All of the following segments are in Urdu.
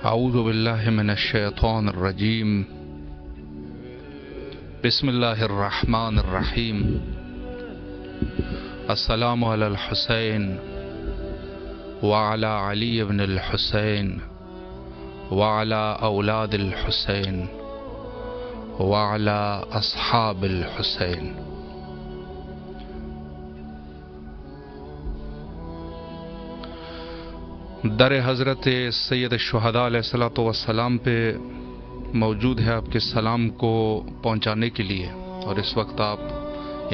اعوذ باللہ من الشیطان الرجیم بسم اللہ الرحمن الرحیم السلام علی الحسین وعلی علی بن الحسین وعلی اولاد الحسین وعلی اصحاب الحسین. در حضرت سید الشہداء علیہ الصلوۃ والسلام پہ موجود ہے آپ کے سلام کو پہنچانے کے لیے، اور اس وقت آپ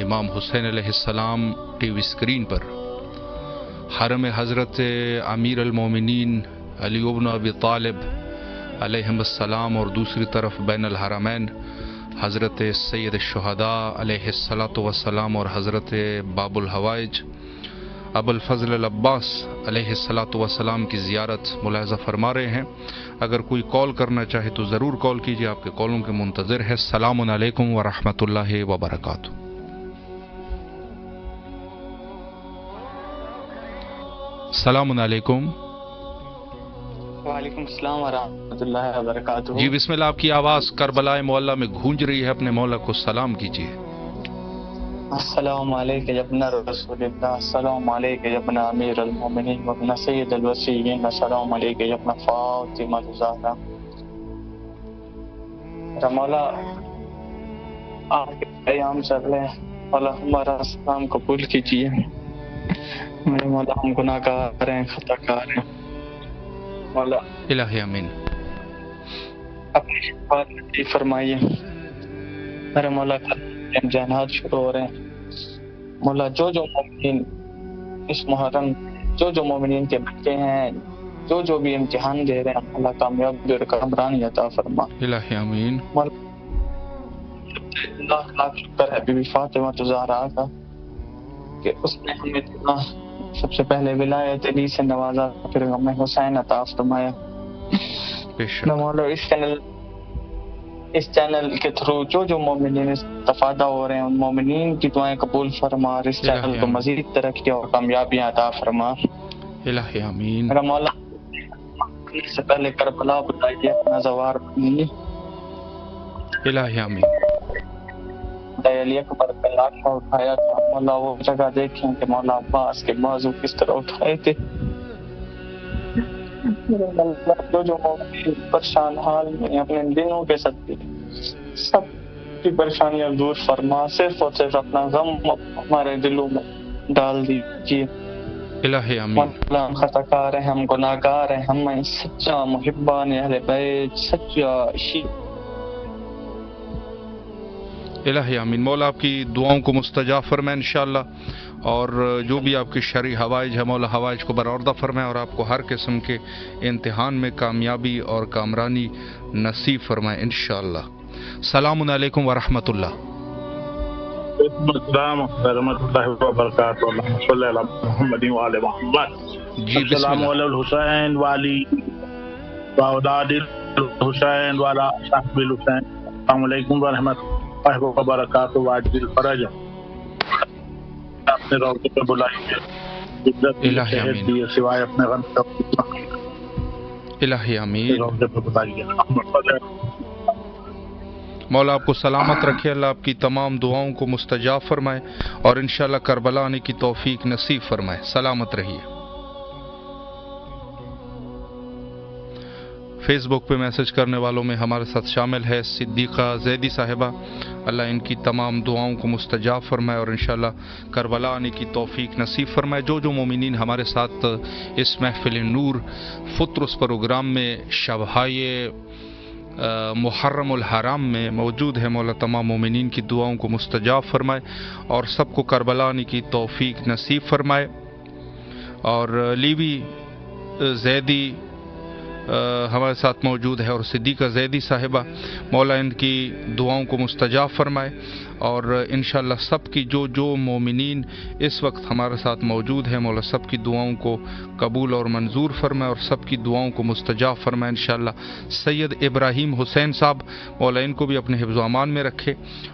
امام حسین علیہ السلام ٹی وی اسکرین پر حرم حضرت امیر المومنین علی بن ابی طالب علیہم السلام اور دوسری طرف بین الحرمین حضرت سید الشہداء علیہ الصلوۃ والسلام اور حضرت باب الحوائج ابو الفضل العباس علیہ الصلوۃ والسلام کی زیارت ملاحظہ فرما رہے ہیں. اگر کوئی کال کرنا چاہے تو ضرور کال کیجیے، آپ کے کالوں کے منتظر ہے. السلام علیکم ورحمۃ اللہ وبرکاتہ. السلام علیکم. وعلیکم السلام ورحمۃ اللہ وبرکاتہ. جی بسم اللہ. آپ کی آواز کربلا معلیٰ میں گونج رہی ہے، اپنے مولا کو سلام کیجیے. السلام علیکم یا ابن رسول اللہ، السلام علیکم یا ابن امیر المومنین و ابن سید الوصیین، السلام علیکم یا ابن فاطمہ الزہرا. میرا مولا آپ کے پیام چل رہے ہیں، مولا ہمارا سلام قبول کیجیے. میرے مولا ہم گناہ گار ہیں، خطا کار ہیں، مولا الہی امین. اپنی شفاعت نصیب فرمائیے. میرے مولا امتحانات شروع ہو رہے ہیں، مولا جو مومنین اس محرم، جو مومنین کے بچے ہیں، جو بھی امتحان دے رہے ہیں، اللہ کامیابی اور کامرانی عطا فرما. الہی امین. لاکھ لاکھ شکر ہے بی بی فاطمہ الزہرا کا کہ اس نے ہمیں اتنا سب سے پہلے ولایت علی سے نوازا، پھر ہمیں حسین عطا فرمایا. مولا اس چینل کے تھرو جو مومنین استفادہ ہو رہے ہیں، ان مومنین کی دعائیں قبول فرما، اور اس چینل کو مزید ترقی اور کامیابیاں عطا فرما. الہی آمین. میرا مولا سے پہلے کربلا بتائیے، اپنا زوار بنیے. الہی آمین. علی اکبر کا لاٹھا اٹھایا تھا، مولا وہ جگہ دیکھیں کہ مولا عباس کے بازو کس طرح اٹھائے تھے. جو مومنین پریشان حال میں اپنے دنوں کے صدقے سب کی پریشانیاں دور فرما، صرف اور صرف اپنا غم ہمارے دلوں میں ڈال دیجیے. الہی آمین. ہم خطا کار ہیں، ہم گناہ گار ہیں، ہمیں سچا محبان اہل بیت، سچا عشق. الہی آمین. مولا آپ کی دعاؤں کو مستجاب فرمائے انشاءاللہ، اور جو بھی آپ کی شرعی حوائج ہے مولا حوائج کو برآوردہ فرمائے، اور آپ کو ہر قسم کے امتحان میں کامیابی اور کامرانی نصیب فرمائے انشاءاللہ. السلام علیکم ورحمۃ اللہ. السلام ورحمۃ اللہ وبرکاتہ. اللہم صلی علی محمد وعلی محمد. جی بسم السلام اللہ. علی الحسین والی واولاد الحسین والا صاحب الحسین. السلام علیکم ورحمۃ اللہ وبرکاتہ. واجب الفرج اپنے روضے پہ بلائیے، الہی آمین. سوائے اپنے غم کا الہی آمین. روضے پہ بلائیے. مولا آپ کو سلامت رکھے، اللہ آپ کی تمام دعاؤں کو مستجاب فرمائے، اور انشاءاللہ کربلا آنے کی توفیق نصیب فرمائے. سلامت رہیے. فیس بک پہ میسج کرنے والوں میں ہمارے ساتھ شامل ہے صدیقہ زیدی صاحبہ. اللہ ان کی تمام دعاؤں کو مستجاب فرمائے، اور انشاءاللہ کربلا آنے کی توفیق نصیب فرمائے. جو مومنین ہمارے ساتھ اس محفل نور فطرس پروگرام میں شبہائے محرم الحرام میں موجود ہے، مولا تمام مومنین کی دعاؤں کو مستجاب فرمائے، اور سب کو کربلا آنے کی توفیق نصیب فرمائے. اور لیوی زیدی ہمارے ساتھ موجود ہے، اور صدیقہ زیدی صاحبہ، مولا ان کی دعاؤں کو مستجاب فرمائے، اور انشاءاللہ سب کی جو مومنین اس وقت ہمارے ساتھ موجود ہیں، مولا سب کی دعاؤں کو قبول اور منظور فرمائے، اور سب کی دعاؤں کو مستجاب فرمائے انشاءاللہ. سید ابراہیم حسین صاحب، مولا ان کو بھی اپنے حفظ و امان میں رکھے،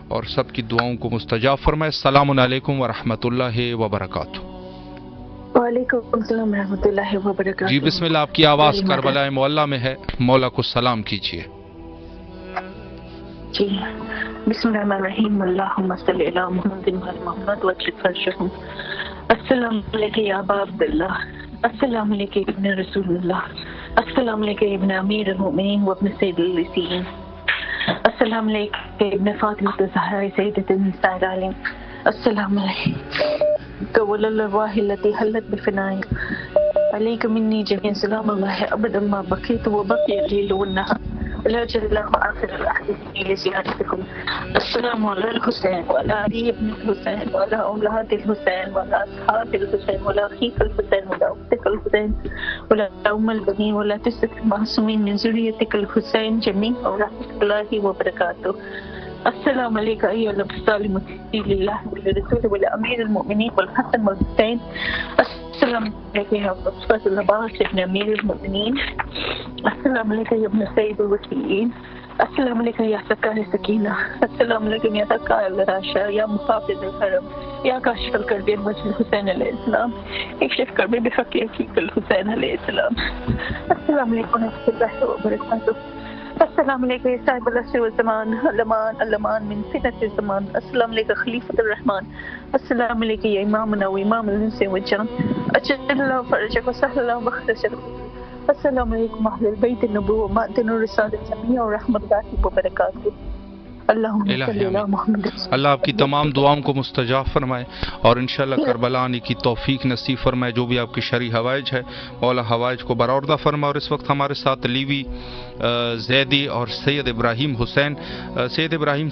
اور سب کی دعاؤں کو مستجاب فرمائے. السلام علیکم ورحمۃ اللہ وبرکاتہ. وعلیکم السلام ورحمۃ اللہ وبرکاتہ. جی بسم اللہ، آپ کی آواز کربلا معلیٰ میں ہے، مولا کو سلام کیجیے. جی بسم اللہ الرحمن الرحیم. اللہم صلی علی محمد وعلی محمد واجعل فرجهم. السلام علیکم یا ابا عبداللہ، السلام علیکم ابن رسول اللہ، السلام علیکم ابن امیر المؤمنین وابن سید الرسولین، السلام علیکم ابن فاطمہ الزہرا سیدۃ النساء العالمین، السلام علیکم ول الارواح التي حلت بالفناء علیکم منی جميعا سلام اللہ ابدا ما بقیت وبقی الليل والنهار ولا جل الله آخر الأحاديث لزيارتكم. السلام على الحسين وعلى علي بن الحسين وعلى أولاد الحسين وعلى أصحاب الحسين وعلى أخيك الحسين وعلى أختك الحسين وعلى أم البنين ولا تسلك المعصومين من ذريتك الحسين جميعا ورحمة الله وبركاته. السلام عليك أيها الأبطال المطيعين لله ولرسوله ولأمير المؤمنين والحسن والحسين. السلام عليك يا أبو العباس ابن أمير المؤمنين. السلام عليك يا ابن سيد الوكيلين. السلام عليكم يا سكان السكينة. السلام عليكم يا سكان الراشا يا محافظ الحرم يا كاشف الكرب وجه الحسين عليه السلام. اكشف كربي بحق أخيك الحسين عليه السلام. السلام عليكم ورحمة الله وبركاته. السلام علیکم یا صاحب العصر والزمان، الامان من فتنة الزمان. السلام علیکم خلیفۃ الرحمن. السلام علیکم یا امامنا و امام الانس والجان، اجل اللہ فرجک وسهل اللہ مخرجک. السلام علیکم اہل البیت النبوہ معدن الرسالۃ جميع ورحمۃ اللہ وبرکاتہ. اللہم صلی علی محمد. اللہ آپ کی تمام دعاؤں کو مستجاب فرمائے اور انشاءاللہ کربلا آنے کی توفیق نصیب فرمائے. جو بھی آپ کی شرعی حوائج ہے مولا حوائج کو برآوردہ فرمائے. اور اس وقت ہمارے ساتھ لیوی زیدی اور سید ابراہیم حسین، سید ابراہیم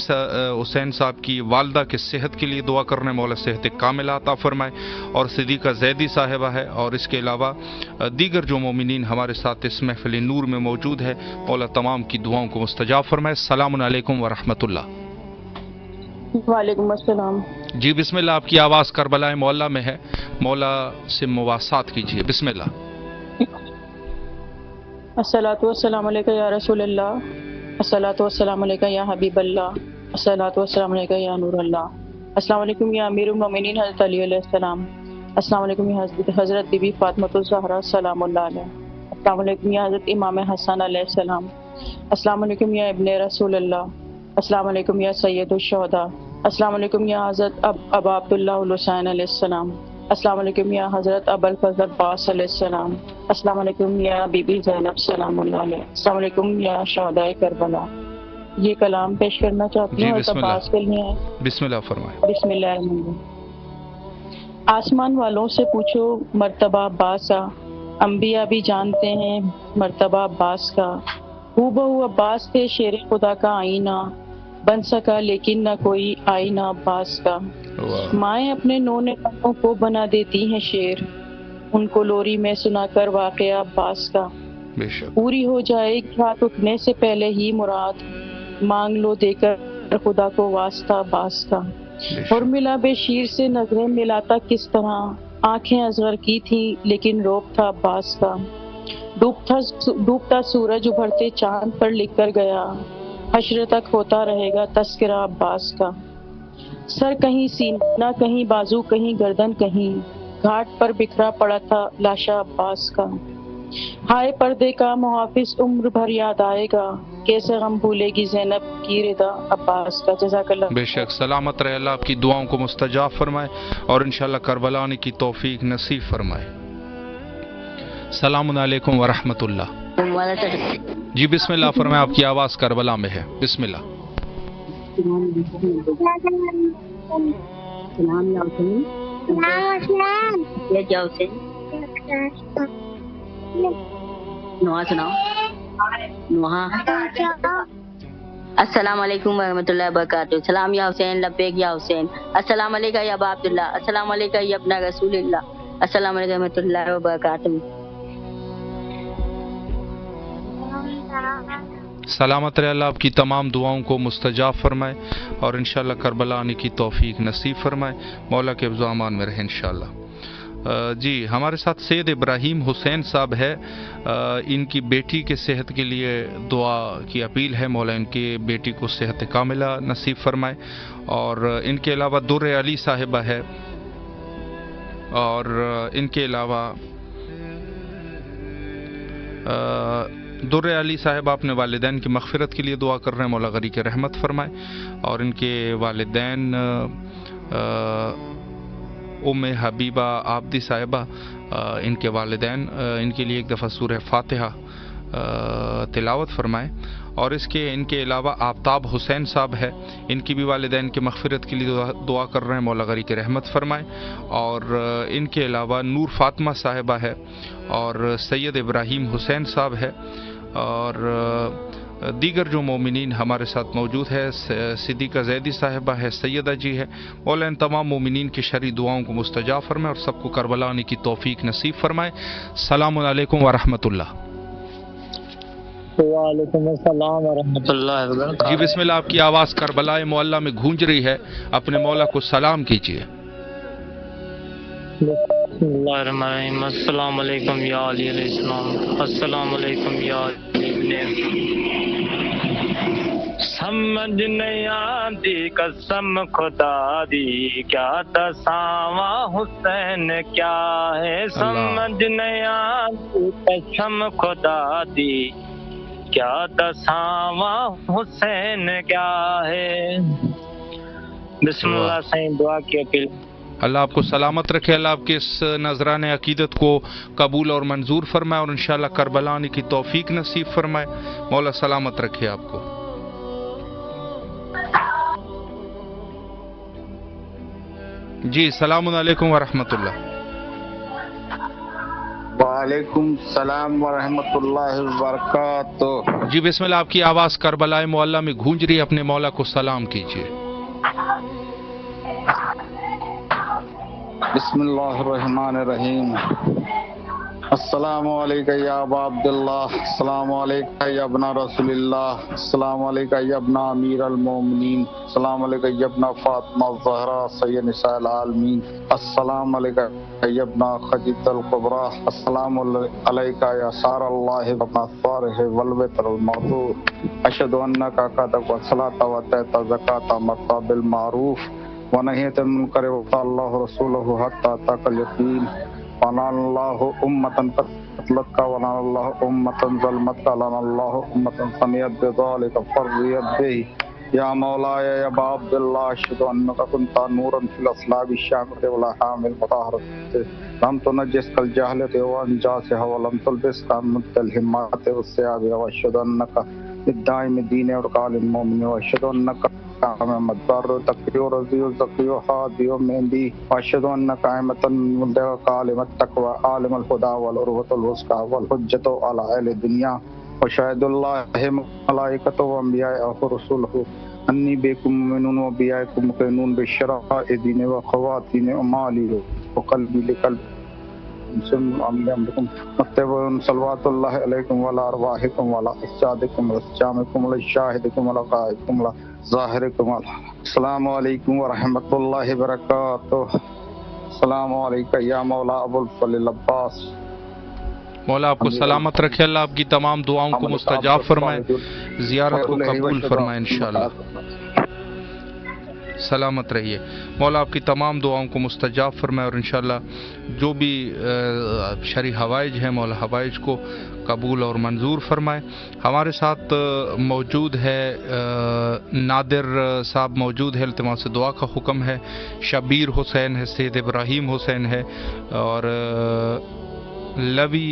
حسین صاحب کی والدہ کے صحت کے لیے دعا کرنے، مولا صحت کاملہ عطا فرمائے. اور صدیقہ زیدی صاحبہ ہے، اور اس کے علاوہ دیگر جو مومنین ہمارے ساتھ اس محفل نور میں موجود ہے، مولا تمام کی دعاؤں کو مستجاب فرمائے. السلام علیکم ورحمۃ اللہ. وعلیکم السلام. جی بسم اللہ، آپ کی آواز کربلا معلیٰ میں ہے، مولا سے مواسات کیجیے. بسم اللہ. الصلاۃ والسلام علیکہ یا رسول اللہ، الصلاۃ والسلام علیکہ یا حبیب اللہ، الصلاۃ والسلام علیکہ یا نور اللہ. السلام علیکم یا امیر المومنین حضرت علی علیہ السلام. السلام علیکم یا حضرت بی بی فاطمۃ الزہرا سلام اللہ علیہ. السلام علیکم یا حضرت امام حسن علیہ السلام. السلام علیکم یا ابن رسول اللہ. السلام علیکم یا سید الشہداء. السلام علیکم یا حضرت ابا عبداللہ الحسین علیہ السلام. السلام علیکم یا حضرت ابو الفضل عباس علیہ السلام. السلام علیکم یا بی بی زینب سلام اللہ علیہ. السلام علیکم یا شہداء کربلا. یہ کلام پیش کرنا چاہتی ہوں حضرت عباس کے لیے. بسم اللہ فرمائیں. بسم اللہ الرحمن الرحیم. آسمان والوں سے پوچھو مرتبہ عباس کا، انبیاء بھی جانتے ہیں مرتبہ عباس کا. ہو بہو عباس تھے شیر خدا کا آئینہ، بن سکا لیکن نہ کوئی آئینہ عباس کا. مائیں اپنے نونے پنوں کو بنا دیتی ہیں شیر، ان کو لوری میں سنا کر واقعہ عباس کا. پوری ہو جائے رات اٹھنے سے پہلے ہی مراد، مانگ لو دے کر خدا کو واسطہ عباس کا. اور ملا بے شیر سے نظریں ملاتا کس طرح، آنکھیں اصغر کی تھی لیکن روب تھا عباس کا. ڈوبتا سورج ابھرتے چاند پر لکھ کر گیا، حشر تک ہوتا رہے گا تذکرہ عباس کا. سر کہیں سینہ کہیں بازو کہیں گردن کہیں، گھاٹ پر بکھرا پڑا تھا لاشا عباس کا. ہائے پردے کا محافظ عمر بھر یاد آئے گا، کیسے غم بھولے گی زینب کی رضا عباس کا. جزاک اللہ. بے شک سلامت رہے، اللہ آپ کی دعاؤں کو مستجاب فرمائے اور انشاءاللہ کربلا آنے کی توفیق نصیب فرمائے. السلام علیکم ورحمۃ اللہ. جی بسم اللہ فرمائے، آپ کی آواز کربلا میں ہے. بسم اللہ. السلام علیکم ورحمۃ اللہ وبرکاتہ. سلام یا حسین لبیک یا حسین. السلام علیکم یا ابا عبداللہ. السلام علیکم یا ابن رسول اللہ. السلام علیکم ورحمۃ اللہ وبرکاتہ. سلامت رہے، اللہ آپ کی تمام دعاؤں کو مستجاب فرمائے اور انشاءاللہ کربلا آنے کی توفیق نصیب فرمائے. مولا کے حفظ و امان میں رہے انشاءاللہ. جی ہمارے ساتھ سید ابراہیم حسین صاحب ہے، ان کی بیٹی کے صحت کے لیے دعا کی اپیل ہے. مولا ان کی بیٹی کو صحت کاملہ نصیب فرمائے. اور ان کے علاوہ در علی صاحبہ ہے، اور ان کے علاوہ در علی صاحب اپنے والدین کی مغفرت کے لیے دعا کر رہے ہیں، مولا غری کے رحمت فرمائے، اور ان کے والدین ام حبیبہ عابدی صاحبہ، ان کے والدین ان کے لیے ایک دفعہ سورہ فاتحہ تلاوت فرمائے، اور ان کے علاوہ آفتاب حسین صاحب ہے، ان کی بھی والدین کے مغفرت کے لیے دعا کر رہے ہیں، مولا غری کے رحمت فرمائے، اور ان کے علاوہ نور فاطمہ صاحبہ ہے، اور سید ابراہیم حسین صاحب ہے، اور دیگر جو مومنین ہمارے ساتھ موجود ہے، صدیقہ زیدی صاحبہ ہے، سیدہ جی ہے، مولا ان تمام مومنین کی شرعی دعاؤں کو مستجاب فرمائے اور سب کو کربلا آنے کی توفیق نصیب فرمائے۔ السلام علیکم ورحمۃ اللہ۔ وعلیکم السلام ورحمۃ اللہ وبرکاتہ۔ جی بسم اللہ، آپ کی آواز کربلا معلیٰ میں گونج رہی ہے، اپنے مولا کو سلام کیجیے۔ بسم اللہ الرحمن الرحیم۔ السلام علیکم یا علی علیہ السلام، السلام علیکم یا علی ابن سمجھ نہیں آتی قسم خدا دی، کیا تساواں حسین کیا ہے، سمجھ نہیں آتی قسم خدا دی، کیا تساواں حسین کیا ہے۔ بسم اللہ سے دعا کی اپیل۔ اللہ آپ کو سلامت رکھے، اللہ آپ کے اس نذران عقیدت کو قبول اور منظور فرمائے، اور انشاءاللہ کربلا آنے کی توفیق نصیب فرمائے۔ مولا سلامت رکھے آپ کو۔ جی السلام علیکم ورحمۃ اللہ۔ وعلیکم السلام ورحمۃ اللہ وبرکاتہ۔ جی بسم اللہ، آپ کی آواز کربلا معلیٰ میں گونج رہی ہے، اپنے مولا کو سلام کیجیے۔ بسم اللہ الرحمن الرحیم۔ السلام علیکم یا ابا عبداللہ، السلام علیکم یا ابن رسول اللہ، السلام علیکم یا ابن امیر المومنین، السلام علیکم یا ابن فاطمہ الزہرا سید نساء العالمین، السلام علیکم یا ابن خدیجہ الکبریٰ، السلام علیکم یا سار اللہ ابن الصالح والوتر المغفور، اشہد انک قد صلاۃ و اتیت زکاۃ مرتا بالمعروف ونہیت عن المنکر وطاع اللہ رسولہ حتی اتاک الیقین، ولعن اللہ امة قتلتک ولعن اللہ امة ظلمتک ولعن اللہ امة سمعت بذلک فرضیت بہ، یا مولاي یا ابا عبداللہ اشہد انک کنت نورا فی الاصلاب الشامخة والارحام المطہرة، لم تنجس کالجہلة وانجاسها ولم تلبس کامت الہمات والثياب، واشہد انک بالدائم دین ورقال المؤمن، واشہد انک محمد بر تقیو رضی الزقیو حادی و مہندی، واشہد انک احمد مدعق عالم التقوی عالم الہدی والعروۃ الوثقی والحجۃ علی اہل الدنیا، وشاہد اللہ ملائکۃ و انبیاء و رسولہ انی بیکم مومنون و بیائکم مقینون بشرائع دین و خواتین امالی و قلبی لقلب مکتب صلوات اللہ علیکم وعلی ارواحکم وعلی اجسادکم واسجامکم وعلی شاہدکم وعلی قائدکم وعلی ظاہرکم۔ السلام علیکم ورحمۃ اللہ وبرکاتہ۔ السلام علیکم یا مولا ابو الفضل العباس۔ مولا آپ کو سلامت رکھے، اللہ آپ کی تمام دعاؤں کو مستجاب فرمائے، زیارت کو قبول فرمائے انشاءاللہ۔ سلامت رہیے، مولا آپ کی تمام دعاؤں کو مستجاب فرمائے، اور انشاءاللہ جو بھی شرعی حوائج ہیں مولا حوائج کو قبول اور منظور فرمائے۔ ہمارے ساتھ موجود ہے نادر صاحب موجود ہے، التماس دعا کا حکم ہے، شبیر حسین ہے، سید ابراہیم حسین ہے، اور لوی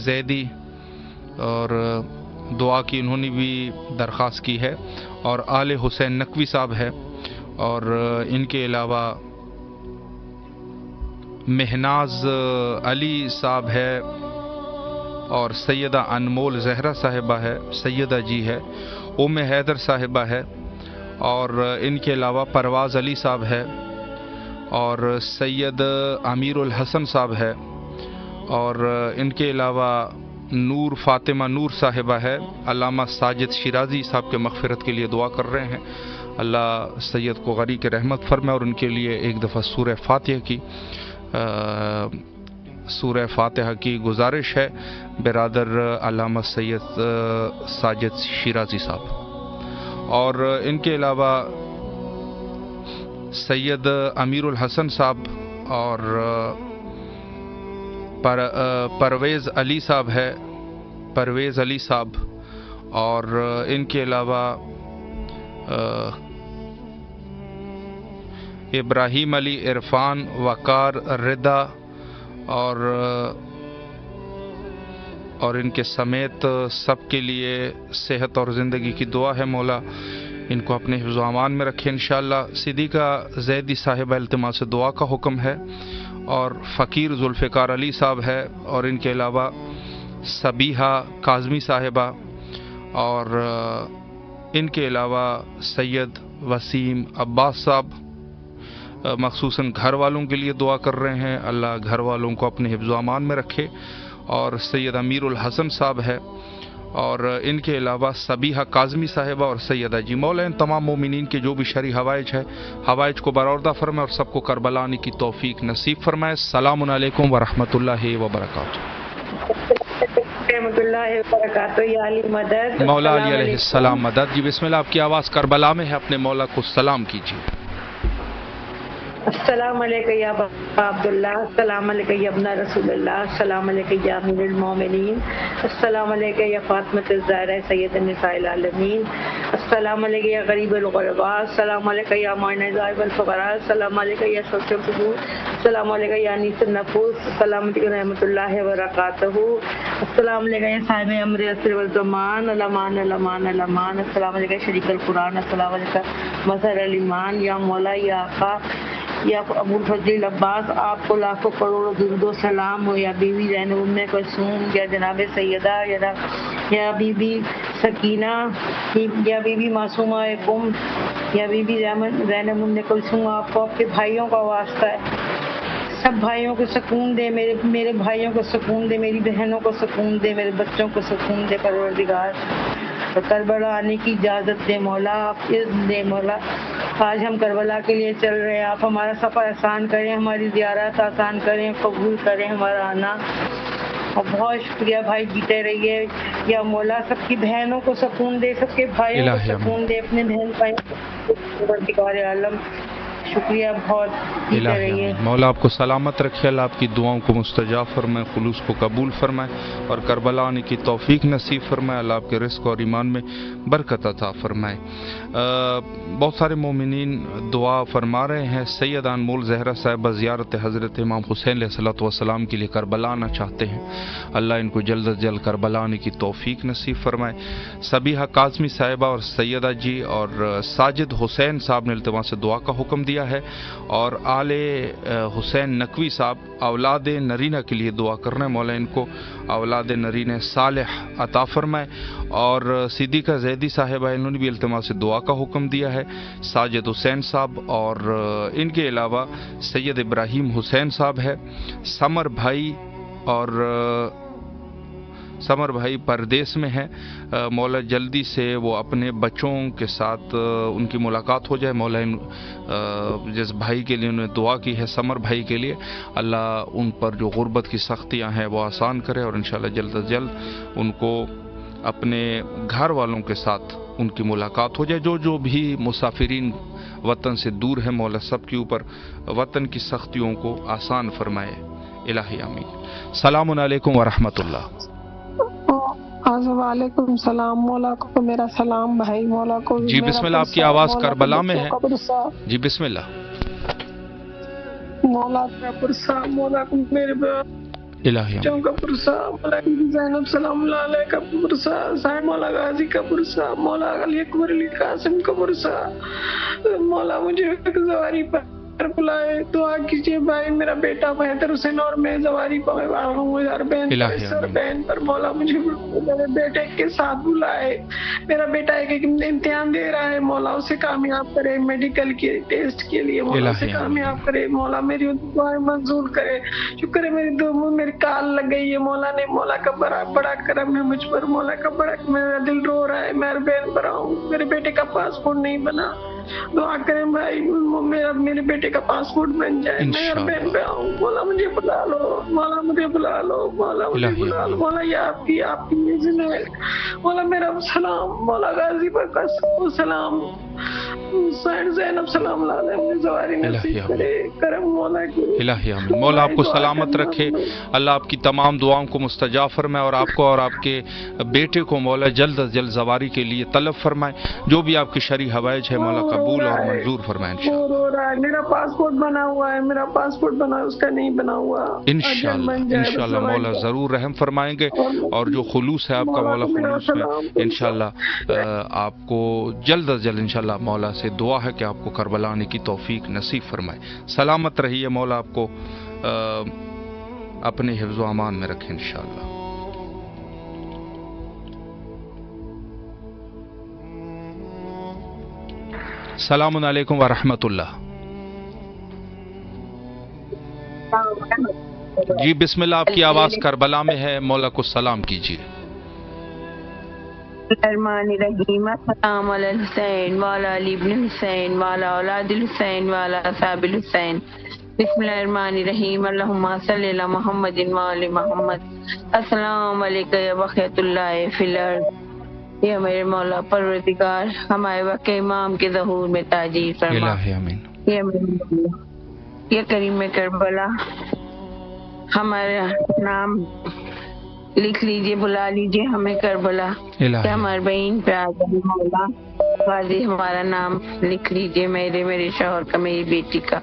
زیدی، اور دعا کی انہوں نے بھی درخواست کی ہے، اور آل حسین نقوی صاحب ہے، اور ان کے علاوہ مہناز علی صاحب ہے، اور سیدہ انمول زہرا صاحبہ ہے، سیدہ جی ہے، ام حیدر صاحبہ ہے، اور ان کے علاوہ پرواز علی صاحب ہے، اور سید امیر الحسن صاحب ہے، اور ان کے علاوہ نور فاطمہ نور صاحبہ ہے۔ علامہ ساجد شیرازی صاحب کے مغفرت کے لیے دعا کر رہے ہیں، اللہ سید کو غری کے رحمت فرمائے، اور ان کے لیے ایک دفعہ سورہ فاتحہ کی گزارش ہے برادر علامہ سید ساجد شیرازی صاحب، اور ان کے علاوہ سید امیر الحسن صاحب اور پرویز علی صاحب ہے، پرویز علی صاحب، اور ان کے علاوہ ابراہیم علی، عرفان، وقار، رضا اور ان کے سمیت سب کے لیے صحت اور زندگی کی دعا ہے، مولا ان کو اپنے حفظ و امان میں رکھے انشاءاللہ۔ صدیقہ زیدی صاحبہ التماس دعا کا حکم ہے، اور فقیر ذوالفقار علی صاحب ہے، اور ان کے علاوہ صبیحہ کاظمی صاحبہ، اور ان کے علاوہ سید وسیم عباس صاحب مخصوصاً گھر والوں کے لیے دعا کر رہے ہیں، اللہ گھر والوں کو اپنے حفظ و امان میں رکھے، اور سید امیر الحسن صاحب ہے، اور ان کے علاوہ صبیحہ کاظمی صاحبہ اور سیدہ جی۔ مولا ان تمام مومنین کے جو بھی شرعی حوائج ہے، حوائج کو برآوردہ فرمائے اور سب کو کربلا آنے کی توفیق نصیب فرمائے۔ السلام علیکم ورحمۃ اللہ وبرکاتہ۔ رحمۃ اللہ وبرکاتہ۔ یا علی مدد، مولا علی علیہ السلام مدد۔ جی بسم اللہ، آپ کی آواز کربلا میں ہے، اپنے مولا کو سلام کیجیے۔ السلام علیکم یا ابا عبداللہ، السلام علیکم یا ابن رسول اللہ، السلام علیکم یا امیر المومنین، السلام علیکم یا فاطمۃ الزہرا سید النساء العالمین، السلام علیکم یا غریب الغرباء، السلام علیکم یا معین ذائب الفقراء، السلام علیکم یا شفیع القبور، السلام علیکم یا انیس النفوس، السلام علیکم رحمۃ اللہ وبرکاتہ، السلام علیکم یا صاحب امر عصر والزمان، الامان الامان الامان، السلام علیکم شریک القرآن، السلام علیکم مظہر الایمان، یا مولا یا آقا یا ابو الفضل عباس، آپ کو لاکھوں کروڑوں درود و سلام ہو، یا بیوی زینب ام کلثوم، یا جناب سیدہ، یا بی بی سکینہ، یا بی بی معصومہ قم، یا بی بی زینب ام کلثوم، آپ کو آپ کے بھائیوں کا واسطہ ہے، سب بھائیوں کو سکون دے، میرے بھائیوں کو سکون دے، میری بہنوں کو سکون دے، میرے بچوں کو سکون دے پروردگار، کربلا آنے کی اجازت دے مولا، آپ اذن دے مولا۔ آج ہم کربلا کے لیے چل رہے ہیں، آپ ہمارا سفر آسان کریں، ہماری زیارت آسان کریں، قبول کریں ہمارا آنا، اور بہت شکریہ بھائی، جیتے رہیے یا مولا، سب کی بہنوں کو سکون دے، سب کے بھائیوں کو سکون دے، اپنے بہن بھائیوں کو پروردگار عالم، شکریہ بہت، جیتے رہیے۔ مولا آپ کو سلامت رکھے، اللہ آپ کی دعاؤں کو مستجاب فرمائے، خلوص کو قبول فرمائے، اور کربلا آنے کی توفیق نصیب فرمائے، اللہ آپ کے رزق اور ایمان میں برکت عطا فرمائے۔ بہت سارے مومنین دعا فرما رہے ہیں۔ سید انمول زہرا صاحبہ زیارت حضرت امام حسین علیہ الصلوۃ والسلام کے لیے کربلا آنا چاہتے ہیں، اللہ ان کو جلد از جلد کربلا آنے کی توفیق نصیب فرمائے۔ صبیحہ کاظمی صاحبہ اور سیدہ جی اور ساجد حسین صاحب نے التماس دعا کا حکم دیا ہے، اور آل حسین نقوی صاحب اولاد نرینہ کے لیے دعا کرنا ہے، مولا ان کو اولاد نرینہ صالح عطا فرمائے۔ اور صدیقہ زیدی صاحبہ انہوں نے بھی التماس دعا کا حکم دیا ہے، ساجد حسین صاحب، اور ان کے علاوہ سید ابراہیم حسین صاحب ہے، سمر بھائی پردیس میں ہیں، مولا جلدی سے وہ اپنے بچوں کے ساتھ ان کی ملاقات ہو جائے، مولا جس بھائی کے لیے انہوں نے دعا کی ہے، سمر بھائی کے لیے، اللہ ان پر جو غربت کی سختیاں ہیں وہ آسان کرے، اور انشاءاللہ جلد از جلد ان کو اپنے گھر والوں کے ساتھ ان کی ملاقات ہو جائے۔ جو بھی مسافرین وطن سے دور ہیں، مولا سب کے اوپر وطن کی سختیوں کو آسان فرمائے، الہی آمین۔ السلام علیکم ورحمۃ اللہ۔ وعلیکم السلام، مولا کو میرا سلام بھائی، مولا کو جی بسم اللہ، آپ کی آواز کربلا میں ہے، جی بسم اللہ۔ مولا کا پرسا، مولا کو میرے الہی بچوں کا پرسا، مولا زینب سلام اللہ علیہ کا پرسا، صاحب مولا غازی کا پرسا، مولا علی اکبر علی قاسم کا پرسا، مولا مجھے زواری پر بلائے، دعا کیجیے بھائی، میرا بیٹا بہتر حسین اور میں زواری پر ہوں، ہر بہن پر مولا مجھے میرے بیٹے کے ساتھ بلائے، میرا بیٹا ایک امتحان دے رہا ہے، مولا اسے کامیاب کرے، میڈیکل کے ٹیسٹ کے لیے مولا اسے کامیاب کرے، مولا میری دعائیں منظور کرے، شکر ہے میری دعا میری کال لگ گئی ہے، مولا نے، مولا کا بڑا کرم ہے مجھ پر، مولا کا بڑا، میرا دل رو رہا ہے، میں بہن پر آؤں، میرے بیٹے کا پاسپورٹ نہیں بنا، دعا کریں بھائی میرے بیٹے کا پاسپورٹ بن جائے، میں ہر بہن پہ آؤں، مولا مجھے بلا لو، مولا مجھے بلا لو، مولا مجھے بلا لو، مولا یہ آپ کی ذمہ ہے، مولا میرا سلام، مولا غازی پر کا سلام، حسین زینب سلام اللہ علیہ مجھے زواری نصیب کرے کرم مولا کی الہی آمین. مولا آپ کو سلامت رکھے, اللہ آپ کی تمام دعاؤں کو مستجاب فرمائے اور آپ کو اور آپ کے بیٹے کو مولا جلد از جلد زواری کے لیے طلب فرمائے. جو بھی آپ کی شرعی حوائج ہے مولا قبول اور منظور فرمائے انشاءاللہ. رو رہا ہے, میرا پاسپورٹ بنا ہوا ہے, میرا پاسپورٹ بنا ہے, اس کا نہیں بنا ہوا. انشاءاللہ مولا ضرور رحم فرمائیں گے, اور جو خلوص ہے آپ کا مولا خلوص میں انشاءاللہ آپ کو جلد از جلد انشاءاللہ مولا سے دعا ہے کہ آپ کو کربلا آنے کی توفیق نصیب فرمائے. سلامت رہیے, مولا آپ کو اپنے حفظ و امان میں رکھیں انشاءاللہ. السلام علیکم ورحمۃ اللہ. جی بسم اللہ, آپ کی آواز کربلا میں ہے, مولا کو سلام کیجیے. الرحمن الرحیم. السلام علی الحسین وعلی علی ابن حسین وعلی اولاد الحسین وعلی اصحاب الحسین. بسم اللہ الرحمن الرحیم. اللہم صلی علی محمد وعلی محمد. السلام علیکم یا بقیت اللہ فی الارض. یا میرے مولا پروردگار ہمارے وقت امام کے ظہور میں تاجیل فرما. یا میرے مولا, یا کریم کربلا ہمارا نام لکھ لیجئے, بلا لیجئے ہمیں کربلا, کہ ہمارے بہن پہ آ جائے مولا. غازی ہمارا نام لکھ لیجئے, میرے شوہر کا, میری بیٹی کا.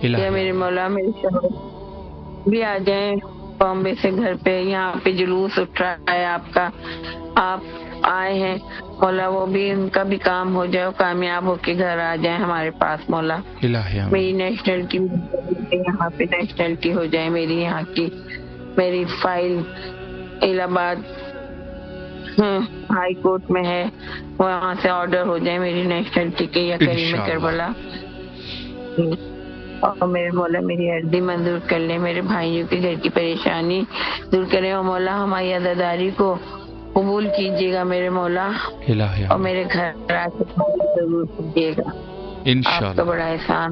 یا میرے مولا میرے شوہر بھی آ جائیں بامبے سے گھر پہ. یہاں پہ جلوس اٹھ رہا ہے آپ کا, آپ آئے ہیں مولا, وہ بھی ان کا بھی کام ہو جائے, کامیاب ہو کے گھر آ جائیں ہمارے پاس مولا. میری نیشنلٹی یہاں پہ نیشنلٹی ہو جائے میری یہاں کی. میری فائل الہ آباد ہائی کورٹ میں ہے, وہاں سے آرڈر ہو جائے میری نیشنلٹی کے. یا کریم کربلا اور میرے مولا میری عرضی منظور کر لے, میرے بھائیوں کے گھر کی پریشانی دور کرے. اور مولا ہماری عزاداری کو قبول کیجیے گا میرے مولا, اور میرے گھر آ کے ضرور کیجیے گا. آپ کا بڑا احسان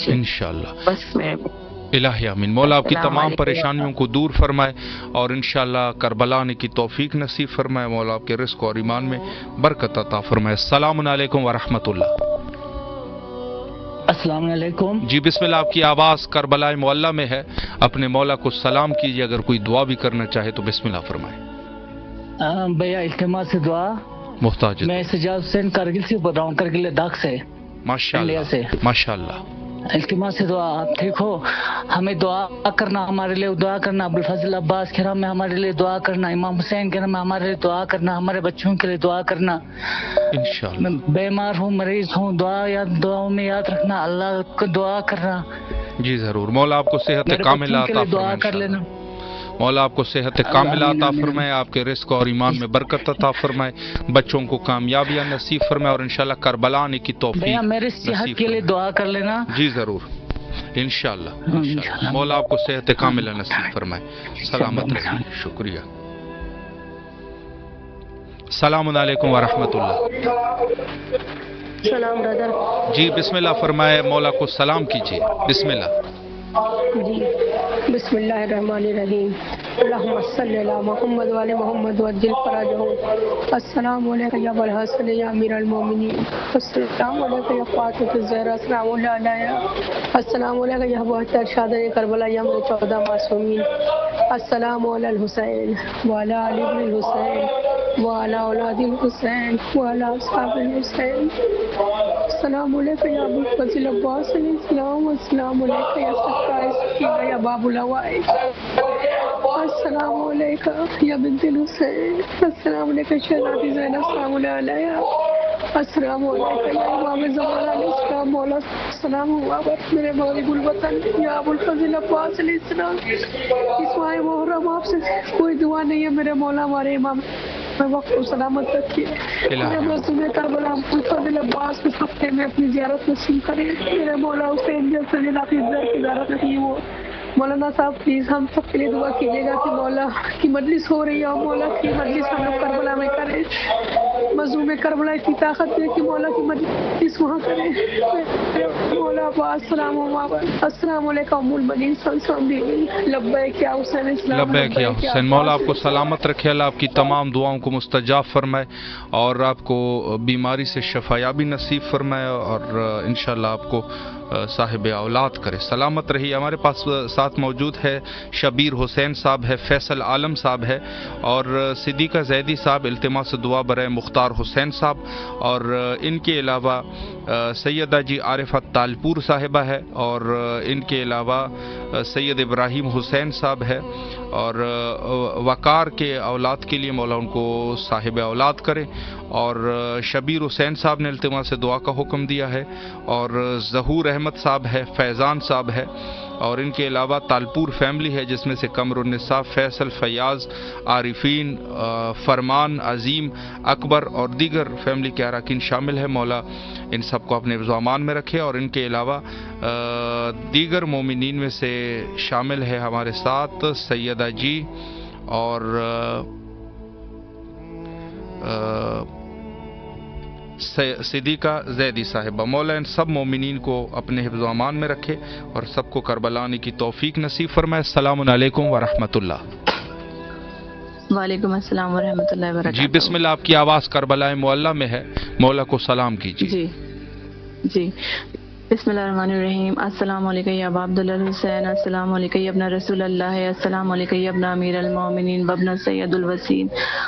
انشاءاللہ. بس میرے الہی آمین. مولا آپ کی تمام پریشانیوں کو دور فرمائے اور انشاءاللہ کربلا آنے کی توفیق نصیب فرمائے. مولا آپ کے رزق اور ایمان میں برکت عطا فرمائے. السلام علیکم ورحمۃ اللہ. السلام علیکم. جی بسم اللہ, آپ کی آواز کربلا معلیٰ میں ہے, اپنے مولا کو سلام کیجیے. اگر کوئی دعا بھی کرنا چاہے تو بسم اللہ فرمائیں. بھیا اجتماع سے دعا محتاج. میں سجاد حسین کارگل سے بول رہا ہوں, کرگل لداخ سے. ماشاء اللہ. التماس سے دعا, آپ ٹھیک ہو, ہمیں دعا کرنا, ہمارے لیے دعا کرنا. ابوالفضل عباس کے نام میں ہمارے لیے دعا کرنا, امام حسین کے نام میں ہمارے لیے دعا کرنا, ہمارے بچوں کے لیے دعا کرنا. انشاءاللہ. میں بیمار ہوں, مریض ہوں, دعاؤں میں یاد رکھنا, اللہ کو دعا کرنا. جی ضرور. مولا آپ کو صحت کاملہ عطا فرمائے. دعا کر لینا. مولا آپ کو صحت کاملہ عطا فرمائے, آپ کے رزق اور ایمان میں برکت عطا فرمائے, بچوں کو کامیابیاں نصیب فرمائے, اور انشاءاللہ کربلا آنے کی توفیق میرے صحت کے لیے دعا کر لینا. جی ضرور انشاءاللہ. مولا آپ کو صحت کاملہ نصیب فرمائے. سلامت رہیے. شکریہ. السلام علیکم ورحمۃ اللہ. سلام برادر. جی بسم اللہ فرمائے, مولا کو سلام کیجیے. بسم اللہ. جی بسم اللہ الرحمن الرحیم. اللہم صلی علی محمد وعلی محمد وعجل فرجہم. السلام علیکم یا ابوالحسن یا امیر المومنین. السلام علیکم یا فاطمۃ الزہرا. السلام علیکم. السلام علیکم یا بہتر شہداء کربلا یا 14 معصومین. السلام علی الحسین وعلی علی ابن الحسین وعلی اولاد الحسین وعلی اصحاب الحسین. السلام علیکم یا ابوالفضل عباس علیہ السلام. السلام علیکم یا سکار سکینہ یا باب الوائد. السلام علیکم یا بنت الحسین. السلام علیکم شہزادی زینب السلام علیہ. السلام علیکم یا امام زمان علیہ السلام. مولا السلام ہوا بر میرے غریب الوطن یا ابوالفضل عباس علیہ السلام. اس ماہ محرم آپ سے کوئی دعا نہیں ہے میرے مولا, ہمارے امام وقت کو سلامت رکھیے. میرے کربلا ابوالفضل عباس کے ہفتے میں اپنی زیارت نصیب کرے. میرے مولا حسین جیسے کی زیارت نہیں, وہ مولانا صاحب پلیز ہم سب کے لیے دعا کیجیے گا کہ مولا کی مجلس ہو رہی ہے اور مولا کی مجلس ہم لوگ کربلا میں کریں. مظلوم کربلا کی طاقت ہے کہ مولا کی مجلس وہاں کریں. مولا السلام علیکم ام المؤمنین لبیک یا حسین اسلام. لبیک یا حسین. مولا آپ کو سلامت رکھے, اللہ آپ کی تمام دعاؤں کو مستجاب فرمائے اور آپ کو بیماری سے شفایابی نصیب فرمائے اور انشاءاللہ آپ کو صاحب اولاد کرے. سلامت رہی. ہمارے پاس ساتھ موجود ہے شبیر حسین صاحب ہے, فیصل عالم صاحب ہے اور صدیقہ زیدی صاحب, التماس دعا برائے مختار حسین صاحب, اور ان کے علاوہ سیدہ جی عارفہ تالپور صاحبہ ہے اور ان کے علاوہ سید ابراہیم حسین صاحب ہے اور وقار کے اولاد کے لیے مولا ان کو صاحب اولاد کرے. اور شبیر حسین صاحب نے التماس دعا کا حکم دیا ہے اور ظہور احمد صاحب ہے, فیضان صاحب ہے اور ان کے علاوہ تالپور فیملی ہے جس میں سے قمر النساء, فیصل, فیاض, عارفین, فرمان, عظیم, اکبر اور دیگر فیملی کے اراکین شامل ہے. مولا ان سب کو اپنے حفظ و امان میں رکھے اور ان کے علاوہ دیگر مومنین میں سے شامل ہے ہمارے ساتھ سیدہ جی اور صدیقہ زیدی صاحبہ. مولا ان سب مومنین کو اپنے حفظ و امان میں رکھے اور سب کو کربلا آنے کی توفیق نصیب فرمائے. السلام علیکم ورحمۃ اللہ. وعلیکم السلام ورحمۃ اللہ وبرکاتہ. جی بسم اللہ, آپ کی آواز کربلا معلیٰ میں ہے, مولا کو سلام کیجیے. جی بسم اللہ الرحمن الرحیم. السلام علیکم یا ابا عبداللہ الحسین, السلام علیکم یا ابن رسول اللہ, السلام علیکم یا ابن امیر المومنین وابن سید الوسیم,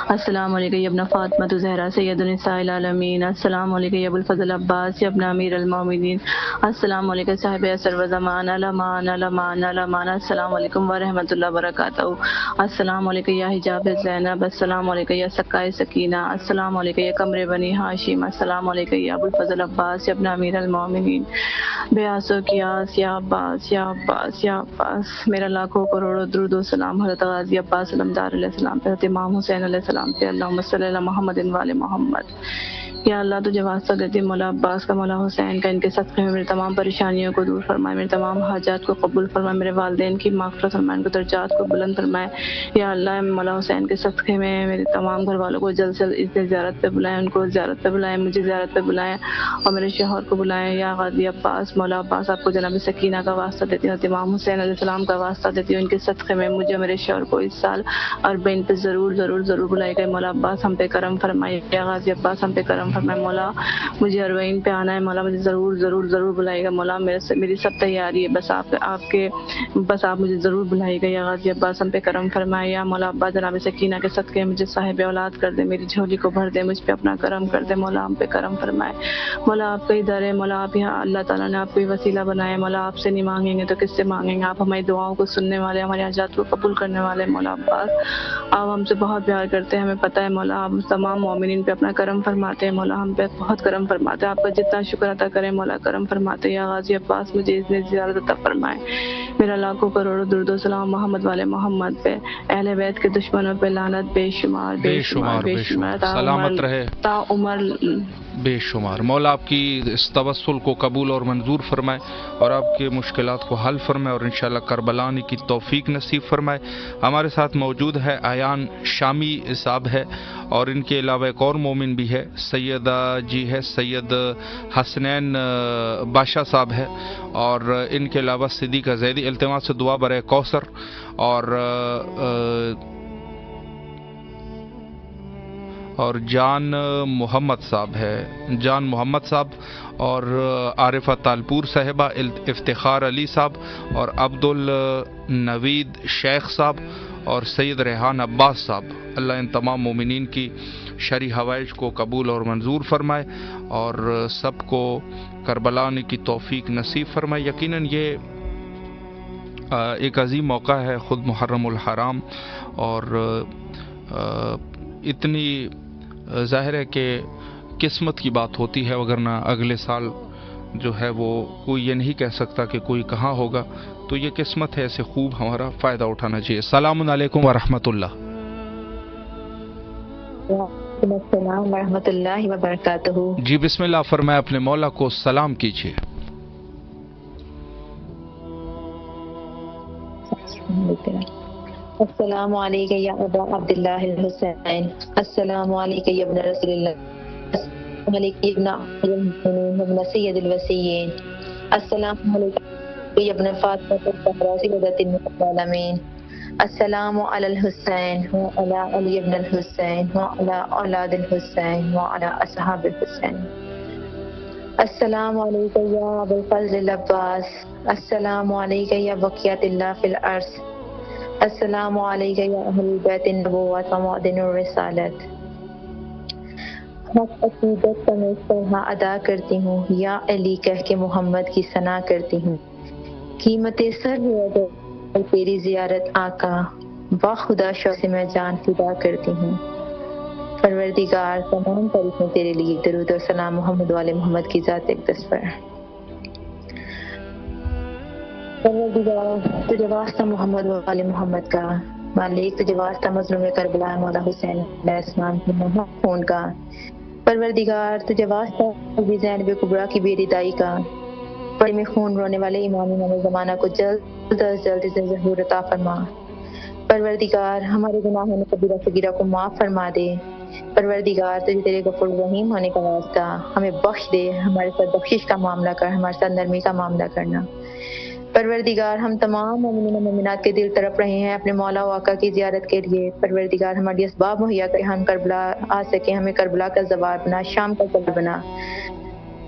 السلام علیکم یا ابن فاطمہ زہرا سید النساء العالمین, السلام علیکم یا ابو الفضل عباس یا ابن امیر المومنین, السلام علیکم صاحب اثر و زمان علمان علمان علمان, السلام علیکم ورحمۃ اللہ وبرکاتہ, السلام علیکم یا حجاب زینب, السلام علیکم یا سکائے سکینہ, السلام علیکم یا قمر بنی ہاشم, السلام علیکم یا ابو الفضل عباس یا ابن امیر المومنین, بیاسو کیاس یا عباس یا عباس یا عباس. میرا لاکھوں کروڑوں درود و سلام حضرت غازی عباس علمدار علیہ السلام پہ, حضرت امام حسین علیہ السلام پہ, اللہم صلی علی محمد وعلی محمد. یا اللہ تجھے واسطہ دیتی مولا عباس کا, مولا حسین کا, ان کے صدقے میں میری تمام پریشانیوں کو دور فرمائے, میرے تمام حاجات کو قبول فرمائے, میرے والدین کی مغفرت فرمائے, ان کو درجات کو بلند فرمائے. یا اللہ مولا حسین کے صدقے میں میرے تمام گھر والوں کو جلد سے جلد زیارت پہ بلائیں, ان کو زیارت پہ بلائیں, مجھے زیارت پہ بلائیں اور میرے شوہر کو بلائیں. یا غازی عباس, مولا عباس آپ کو جناب سکینہ کا واسطہ دیتی ہوں, امام حسین علیہ السلام کا واسطہ دیتی ہوں, ان کے صدقے میں مجھے میرے شوہر کو اس سال اربعین پہ ضرور ضرور ضرور بلائے گئے. مولا عباس ہم پہ کرم فرمائے. یا غازی عباس ہم پہ کرم فرمائے. مولا مجھے اربعین پہ آنا ہے, مولا مجھے ضرور ضرور ضرور بلائے گا. مولا میری سب تیاری ہے, بس آپ مجھے ضرور بلائے گا. یا غازی عباس ہم پہ کرم فرمائے. یا مولا عباس جناب سکینہ کے صدقے مجھے صاحب اولاد کر دے, میری جھولی کو بھر دے, مجھ پہ اپنا کرم کر دے. مولا ہم پہ کرم فرمائے. مولا آپ کا ہی در ہے, مولا آپ یہاں اللہ تعالیٰ نے آپ کو وسیلہ بنایا. مولا آپ سے نہیں مانگیں گے تو کس سے مانگیں گے؟ آپ ہماری دعاؤں کو سننے والے, ہمارے حاجات کو قبول کرنے والے. مولا عباس آپ ہم سے بہت پیار کرتے ہیں, ہمیں پتہ ہے. مولا آپ تمام مومنین پہ اپنا کرم فرماتے ہیں. مولا ہم پہ بہت کرم فرماتے ہیں, آپ کا جتنا شکر ادا کریں مولا کرم فرماتے. یا غازی عباس مجھے اتنی زیارت عطا فرمائے. میرا لاکھوں کروڑوں درود و سلام محمد والے محمد پہ, اہل بیت کے دشمنوں پہ لعنت بے شمار بے شمار بے شمار, سلامت رہے تا عمر بے شمار. مولا آپ کی اس توسل کو قبول اور منظور فرمائے اور آپ کے مشکلات کو حل فرمائے اور انشاءاللہ کربلا آنے کی توفیق نصیب فرمائے. ہمارے ساتھ موجود ہے ایان شامی صاحب ہے اور ان کے علاوہ ایک اور مومن بھی ہے, سیدہ جی ہے, سید حسنین بادشاہ صاحب ہے اور ان کے علاوہ صدیقہ زیدی, التماس سے دعا برائے کوثر اور جان محمد صاحب ہے, جان محمد صاحب اور عارفہ تالپور صاحبہ, افتخار علی صاحب اور عبد النوید شیخ صاحب اور سید ریحان عباس صاحب. اللہ ان تمام مومنین کی شرعی حوائج کو قبول اور منظور فرمائے اور سب کو کربلا آنے کی توفیق نصیب فرمائے. یقیناً یہ ایک عظیم موقع ہے, خود محرم الحرام, اور اتنی ظاہر ہے کہ قسمت کی بات ہوتی ہے, وگرنہ اگلے سال جو ہے وہ کوئی یہ نہیں کہہ سکتا کہ کوئی کہاں ہوگا. تو یہ قسمت ہے, ایسے خوب ہمارا فائدہ اٹھانا چاہیے. السلام علیکم ورحمۃ اللہ. وعلیکم السلام ورحمۃ اللہ وبرکاتہ. جی بسم اللہ فرمائے, اپنے مولا کو سلام کیجیے. السلام علیکم یا ابا عبداللہ الحسین، السلام علیکم یا ابن رسول اللہ، السلام علیکم یا ابن امیر المؤمنین ابن سید الوصیین، السلام علیکم یا ابن فاطمہ الزہرا سیدۃ العالمین، السلام علی الحسین وعلی علی ابن الحسین وعلی اولاد الحسین وعلی اصحاب الحسین، السلام علیکم یا ابو الفضل العباس، السلام علیکم یا بقیت اللہ فی الارض، السلام علیکم یا اہل بیت النبوت و معدن الرسالت۔ حق عقیدت کا میں اس طرح ادا کرتی ہوں، یا علی کہہ کے محمد کی ثنا کرتی ہوں، قیمت سر ہے اگر تیری زیارت آقا، با خدا شوق سے میں جان فدا کرتی ہوں۔ پروردگار تمام تعریفیں تیرے لیے، درود و سلام محمد والے محمد کی ذات اقدس پر۔ پروردگار تجھے واسطہ محمد والے محمد کا، مالک تجھے واسطہ مظلوم کربلا مولا حسین علیہ السلام کی خون کا، پروردگار تجھے واسطہ زینب کبریٰ کی بے ردائی کا، بڑے میں خون رونے والے امام زمانہ کو جلد از جلد سے ظہور عطا فرما۔ پروردگار ہمارے گناہوں نے کبیرہ صغیرہ کو معاف فرما دے۔ پروردگار تجھے تیرے غفور رحیم ہونے کا واسطہ ہمیں بخش دے، ہمارے ساتھ بخشش کا معاملہ کر، ہمارے ساتھ نرمی کا معاملہ کرنا۔ پروردگار ہم تمام مومنین و مومنات کے دل تڑپ رہے ہیں اپنے مولا و آقا کی زیارت کے لیے۔ پروردگار ہماری اسباب مہیا کر، ہم کربلا آ سکیں، ہمیں کربلا کا زوار بنا، شام کا زوار بنا،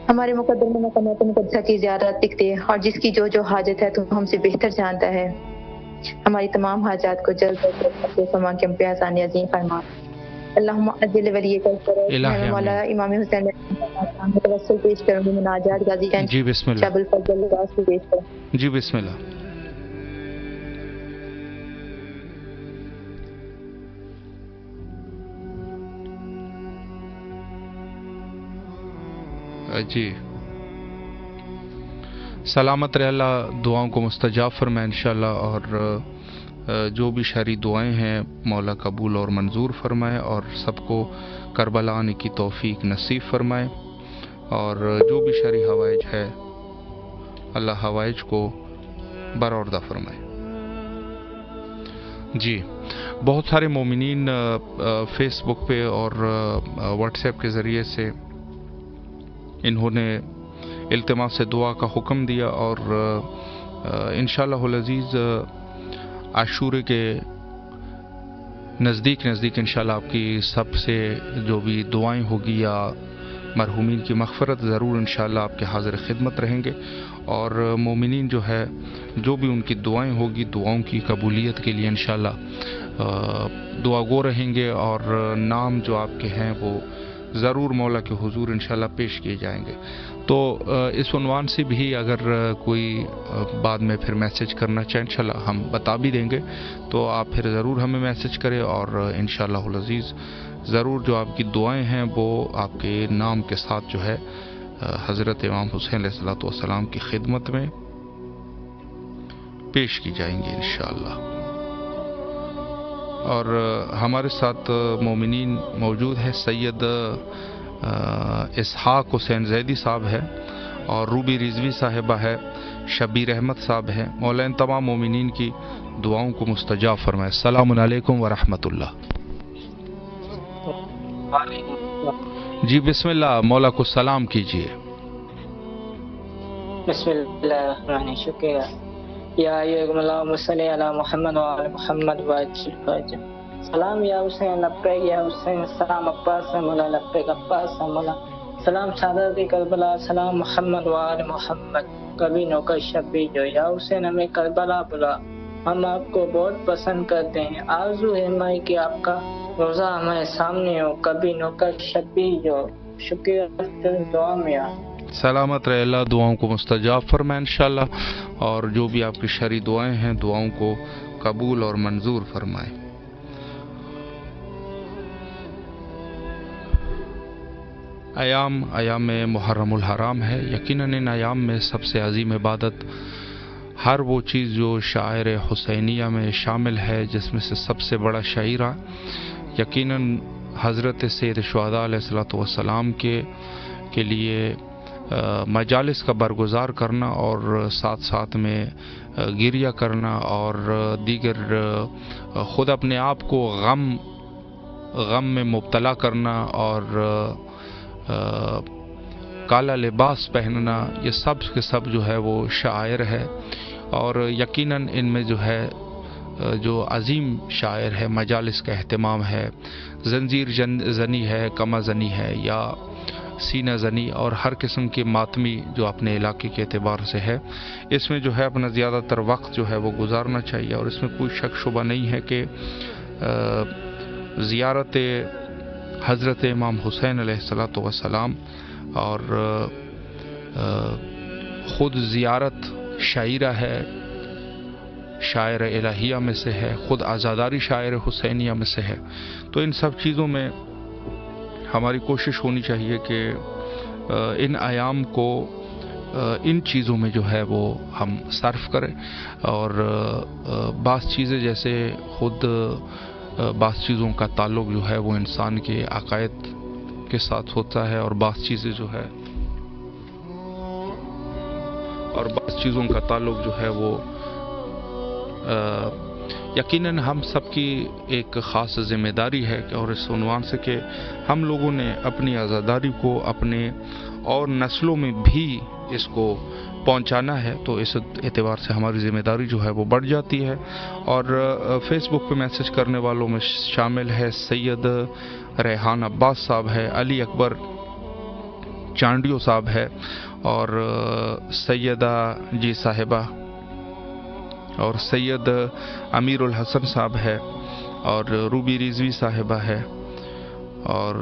ہمارے مقدر میں مقامات مقدسہ کی زیارت لکھ دے، اور جس کی جو جو حاجت ہے تو ہم سے بہتر جانتا ہے، ہماری تمام حاجات کو جلد از جلد فرما کے ہم پہ آسانی عظیم فرما۔ اللہم اجل ولیک الفرج مولا امام حسین توسل پیش کروں گی، مناجات غازی کا جی بسم اللہ، شب الفضل لباس پیش کروں جی بسم اللہ۔ جی سلامت رہ اللہ، دعاؤں کو مستجاب فرمائے انشاءاللہ، اور جو بھی شرعی دعائیں ہیں مولا قبول اور منظور فرمائے، اور سب کو کربلا آنے کی توفیق نصیب فرمائے، اور جو بھی شرعی حوائج ہے اللہ حوائج کو برآوردہ فرمائے۔ جی بہت سارے مومنین فیس بک پہ اور واٹس ایپ کے ذریعے سے انہوں نے التماس سے دعا کا حکم دیا، اور انشاءاللہ العزیز عاشورے کے نزدیک انشاءاللہ آپ کی سب سے جو بھی دعائیں ہوگی یا مرحومین کی مغفرت ضرور انشاءاللہ آپ کے حاضر خدمت رہیں گے، اور مومنین جو ہے جو بھی ان کی دعائیں ہوگی، دعاؤں کی قبولیت کے لیے انشاءاللہ دعا گو رہیں گے، اور نام جو آپ کے ہیں وہ ضرور مولا کے حضور انشاءاللہ پیش کیے جائیں گے۔ تو اس عنوان سے بھی اگر کوئی بعد میں پھر میسج کرنا چاہیں انشاءاللہ ہم بتا بھی دیں گے، تو آپ پھر ضرور ہمیں میسج کریں، اور انشاءاللہ العزیز ضرور جو آپ کی دعائیں ہیں وہ آپ کے نام کے ساتھ جو ہے حضرت امام حسین علیہ الصلوۃ والسلام کی خدمت میں پیش کی جائیں گی انشاءاللہ۔ اور ہمارے ساتھ مومنین موجود ہے، سید اسحاق حسین زیدی صاحب ہے، اور روبی رضوی صاحبہ ہے، شبیر احمد صاحب ہے۔ مولا ان تمام مومنین کی دعاؤں کو مستجاب فرمائے۔ السلام علیکم ورحمۃ اللہ۔ جی بسم اللہ، مولا کو سلام کیجیے۔ بسم اللہ الرحمن الرحیم، شکریہ۔ یا ایھا اللہم صلی علی محمد وعلی محمد وعجل سلام یا حسین لبیک یا حسین، سلام عباس مولا لبیک عباس مولا، سلام سعادت کربلا، سلام محمد وعلی محمد، کبھی نوکر شبی جو یا حسین ہمیں کربلا بلا، ہم آپ کو بہت پسند کرتے ہیں، آرزو ہے ہماری کہ آپ کا روزہ ہمارے سامنے ہو، کبھی نوکر شبی جو، شکریہ دعا میں سلامت رہے اللہ، دعاؤں کو مستجاب فرمائے انشاءاللہ، اور جو بھی آپ کی شرعی دعائیں ہیں دعاؤں کو قبول اور منظور فرمائے۔ ایام محرم الحرام ہے، یقیناً ان ایام میں سب سے عظیم عبادت ہر وہ چیز جو شاعر حسینیہ میں شامل ہے، جس میں سے سب سے بڑا شعیرہ یقیناً حضرت سید شہداء علیہ الصلوۃ والسلام کے لیے مجالس کا برگزار کرنا اور ساتھ ساتھ میں گریہ کرنا اور دیگر خود اپنے آپ کو غم میں مبتلا کرنا اور کالا لباس پہننا، یہ سب کے سب جو ہے وہ شعائر ہے، اور یقیناً ان میں جو ہے جو عظیم شاعر ہے، مجالس کا اہتمام ہے، زنجیر زنی ہے، کما زنی ہے یا سینہ زنی اور ہر قسم کے ماتمی جو اپنے علاقے کے اعتبار سے ہے، اس میں جو ہے اپنا زیادہ تر وقت جو ہے وہ گزارنا چاہیے، اور اس میں کوئی شک شبہ نہیں ہے کہ زیارت حضرت امام حسین علیہ السلام اور خود زیارت شاعرہ ہے، شاعر الہیہ میں سے ہے، خود عزاداری شاعر حسینیہ میں سے ہے، تو ان سب چیزوں میں ہماری کوشش ہونی چاہیے کہ ان ایام کو ان چیزوں میں جو ہے وہ ہم صرف کریں، اور بعض چیزیں جیسے خود بعض چیزوں کا تعلق جو ہے وہ انسان کے عقائد کے ساتھ ہوتا ہے، اور بعض چیزوں کا تعلق جو ہے وہ یقیناً ہم سب کی ایک خاص ذمہ داری ہے، اور اس عنوان سے کہ ہم لوگوں نے اپنی آزاداری کو اپنے اور نسلوں میں بھی اس کو پہنچانا ہے، تو اس اعتبار سے ہماری ذمہ داری جو ہے وہ بڑھ جاتی ہے۔ اور فیس بک پہ میسج کرنے والوں میں شامل ہے سید ریحان عباس صاحب ہے، علی اکبر چانڈیو صاحب ہے، اور سیدہ جی صاحبہ اور سید امیر الحسن صاحب ہے، اور روبی رضوی صاحبہ ہے، اور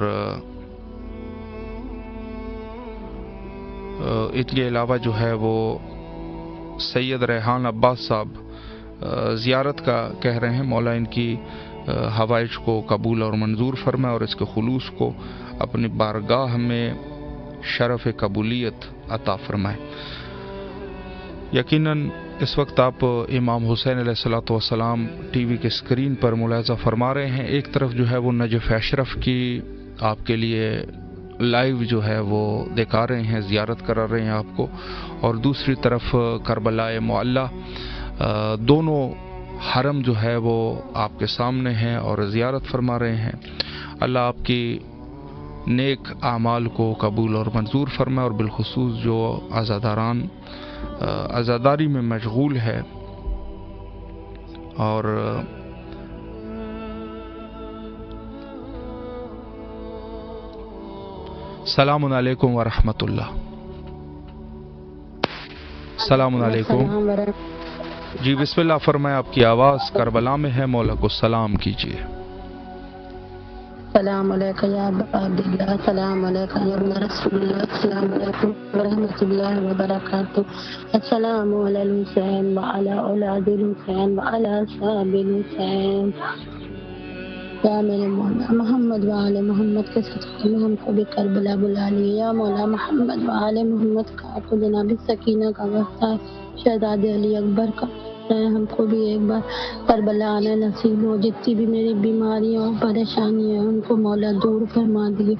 ان کے علاوہ جو ہے وہ سید ریحان عباس صاحب زیارت کا کہہ رہے ہیں، مولا ان کی حوائج کو قبول اور منظور فرمائے، اور اس کے خلوص کو اپنی بارگاہ میں شرف قبولیت عطا فرمائے۔ یقیناً اس وقت آپ امام حسین علیہ السلام ٹی وی کے اسکرین پر ملاحظہ فرما رہے ہیں، ایک طرف جو ہے وہ نجف اشرف کی آپ کے لیے لائیو جو ہے وہ دکھا رہے ہیں، زیارت کرا رہے ہیں آپ کو، اور دوسری طرف کربلا معلی، دونوں حرم جو ہے وہ آپ کے سامنے ہیں اور زیارت فرما رہے ہیں۔ اللہ آپ کی نیک اعمال کو قبول اور منظور فرمائے، اور بالخصوص جو عزاداران عزاداری میں مشغول ہے اور السلام علیکم ورحمۃ اللہ۔ السلام علیکم جی، بسم اللہ فرمائے، آپ کی آواز کربلا میں ہے، مولا کو سلام کیجیے۔ السلام علیکم یا عبداللہ، السلام علیکم یا رسول اللہ، السلام علیکم ورحمۃ اللہ وبرکاتہ۔ السلام علی الحسین وعلی اولاد الحسین وعلی اصحاب الحسین۔ یا میرے مولا محمد وعلی محمد کے صدقے میں ہم کو بھی کربلا بلا لیے، یا مولا محمد وعلی محمد کا آپ کو جناب سکینہ کا واسطہ شہزاد علی اکبر کا ہم کو بھی ایک بار کربلا آنا نصیب ہو، جتنی بھی میری بیماریاں اور پریشانیاں ہیں ان کو مولا دور فرما دیے،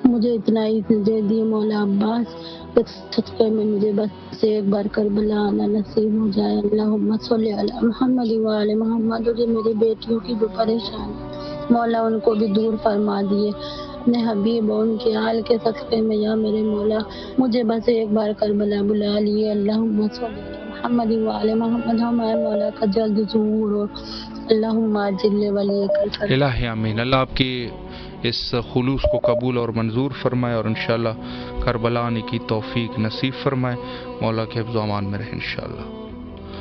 مجھے اتنا ہی دے دیے مولا عباس کے صدقے میں مجھے بس ایک بار کربلا آنا نصیب ہو جائے۔ اللہم صلی علی محمد وعلی محمد۔ جو میری بیٹیوں کی جو پریشانی مولا ان کو بھی دور فرما دیے، اپنے حبیب اور ان کے آل کے صدقے میں یا میرے مولا مجھے بس ایک بار کربلا بلا لیے۔ اللہم صلی علی محمد وعلی محمد۔ ہمارے مولا کا جلد ظہور ہو، اللہم عجل ولیک الہی آمین۔ اللہ آپ کی اس خلوص کو قبول اور منظور فرمائے، اور انشاءاللہ کربلا آنے کی توفیق نصیب فرمائے، مولا کے حفظ و امان میں رہے انشاءاللہ۔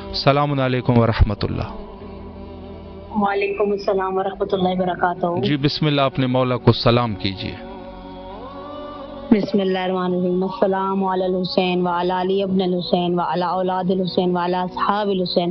السلام علیکم ورحمۃ اللہ۔ وعلیکم السلام ورحمۃ اللہ وبرکاتہ۔ جی بسم اللہ، اپنے مولا کو سلام کیجیے۔ بسم اللہ الرحمن الرحیم۔ السلام علی الحسین وعلی علی ابن الحسین وعلی اولاد الحسین وعلی اصحاب الحسین